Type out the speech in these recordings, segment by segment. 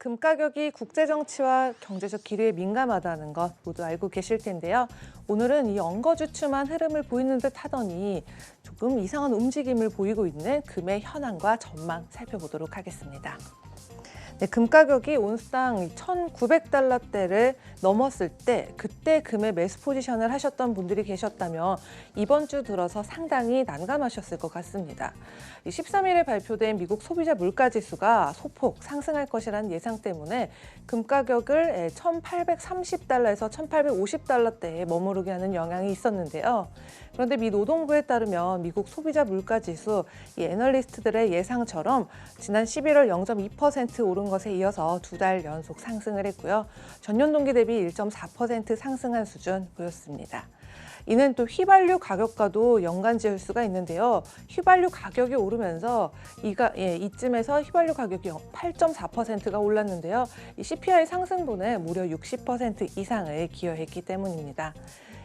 금 가격이 국제 정치와 경제적 기류에 민감하다는 것 모두 알고 계실 텐데요. 오늘은 이 엉거주춤한 흐름을 보이는 듯 하더니 조금 이상한 움직임을 보이고 있는 금의 현황과 전망 살펴보도록 하겠습니다. 네, 금 가격이 온스당 1,900달러대를 넘었을 때 그때 금의 매수 포지션을 하셨던 분들이 계셨다면 이번 주 들어서 상당히 난감하셨을 것 같습니다. 13일에 발표된 미국 소비자 물가지수가 소폭 상승할 것이라는 예상 때문에 금 가격을 1,830달러에서 1,850달러대에 머무르게 하는 영향이 있었는데요. 그런데 미 노동부에 따르면 미국 소비자 물가지수, 이 애널리스트들의 예상처럼 지난 11월 0.2% 오른 것에 이어서 2달 연속 상승을 했고요. 전년 동기 대비 1.4% 상승한 수준 보였습니다. 이는 또 휘발유 가격과도 연관 지을 수가 있는데요. 휘발유 가격이 오르면서 이쯤에서 휘발유 가격이 8.4%가 올랐는데요. 이 CPI 상승분에 무려 60% 이상을 기여했기 때문입니다.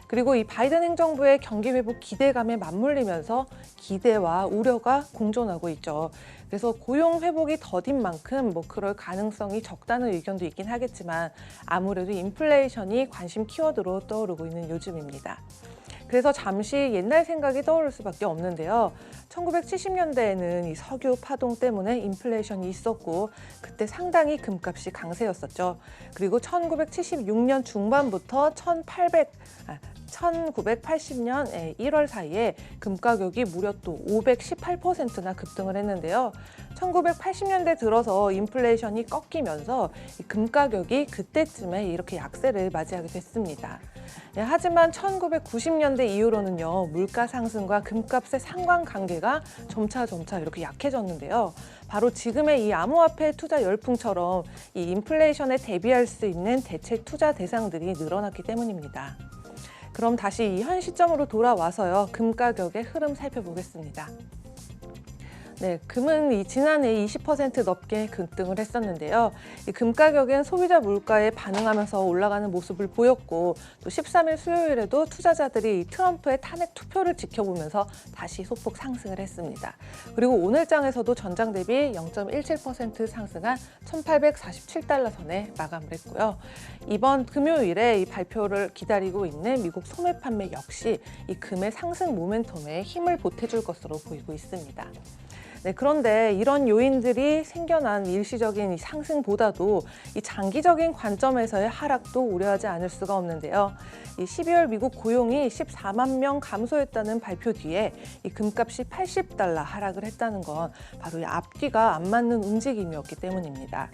그리고 이 바이든 행정부의 경기 회복 기대감에 맞물리면서 기대와 우려가 공존하고 있죠. 그래서 고용 회복이 더딘 만큼 그럴 가능성이 적다는 의견도 있긴 하겠지만 아무래도 인플레이션이 관심 키워드로 떠오르고 있는 요즘입니다. 그래서 잠시 옛날 생각이 떠오를 수밖에 없는데요. 1970년대에는 이 석유 파동 때문에 인플레이션이 있었고 그때 상당히 금값이 강세였었죠. 그리고 1976년 중반부터 1980년 1월 사이에 금 가격이 무려 또 518%나 급등을 했는데요. 1980년대 들어서 인플레이션이 꺾이면서 금 가격이 그때쯤에 이렇게 약세를 맞이하게 됐습니다. 하지만 1990년대 이후로는요, 물가 상승과 금값의 상관관계가 점차 이렇게 약해졌는데요. 바로 지금의 이 암호화폐 투자 열풍처럼 이 인플레이션에 대비할 수 있는 대체 투자 대상들이 늘어났기 때문입니다. 그럼 다시 이 현 시점으로 돌아와서요, 금 가격의 흐름 살펴보겠습니다. 네, 금은 지난해 20% 넘게 급등을 했었는데요. 이 금 가격은 소비자 물가에 반응하면서 올라가는 모습을 보였고 또 13일 수요일에도 투자자들이 트럼프의 탄핵 투표를 지켜보면서 다시 소폭 상승을 했습니다. 그리고 오늘 장에서도 전장 대비 0.17% 상승한 1,847달러 선에 마감을 했고요. 이번 금요일에 이 발표를 기다리고 있는 미국 소매 판매 역시 이 금의 상승 모멘텀에 힘을 보태줄 것으로 보이고 있습니다. 네, 그런데 이런 요인들이 생겨난 일시적인 이 상승보다도 이 장기적인 관점에서의 하락도 우려하지 않을 수가 없는데요. 이 12월 미국 고용이 14만 명 감소했다는 발표 뒤에 이 금값이 80달러 하락을 했다는 건 바로 이 앞뒤가 안 맞는 움직임이었기 때문입니다.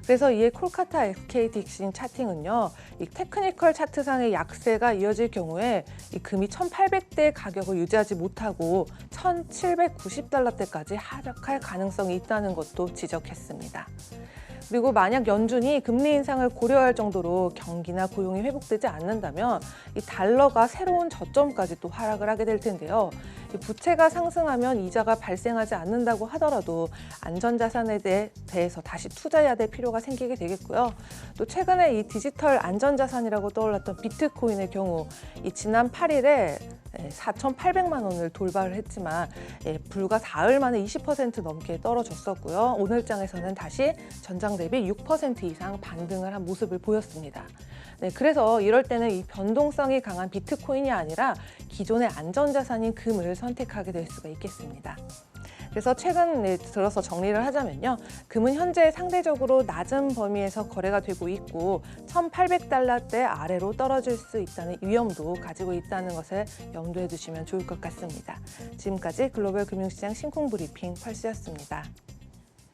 그래서 이에 콜카타 SKT 익스체인지 차팅은요, 이 테크니컬 차트상의 약세가 이어질 경우에 이 금이 1,800대 가격을 유지하지 못하고 1,790달러대까지 하락할 가능성이 있다는 것도 지적했습니다. 그리고 만약 연준이 금리 인상을 고려할 정도로 경기나 고용이 회복되지 않는다면 이 달러가 새로운 저점까지 또 하락을 하게 될 텐데요. 이 부채가 상승하면 이자가 발생하지 않는다고 하더라도 안전자산에 대해서 다시 투자해야 될 필요가 생기게 되겠고요. 또 최근에 이 디지털 안전자산이라고 떠올랐던 비트코인의 경우 이 지난 8일에 4,800만 원을 돌파를 했지만 불과 사흘 만에 20% 넘게 떨어졌었고요. 오늘 장에서는 다시 전장 대비 6% 이상 반등을 한 모습을 보였습니다. 네, 그래서 이럴 때는 이 변동성이 강한 비트코인이 아니라 기존의 안전자산인 금을 선택하게 될 수가 있겠습니다. 그래서 최근 들어서 정리를 하자면요. 금은 현재 상대적으로 낮은 범위에서 거래가 되고 있고 1,800달러대 아래로 떨어질 수 있다는 위험도 가지고 있다는 것을 염두에 두시면 좋을 것 같습니다. 지금까지 글로벌 금융시장 심쿵 브리핑 펄스였습니다.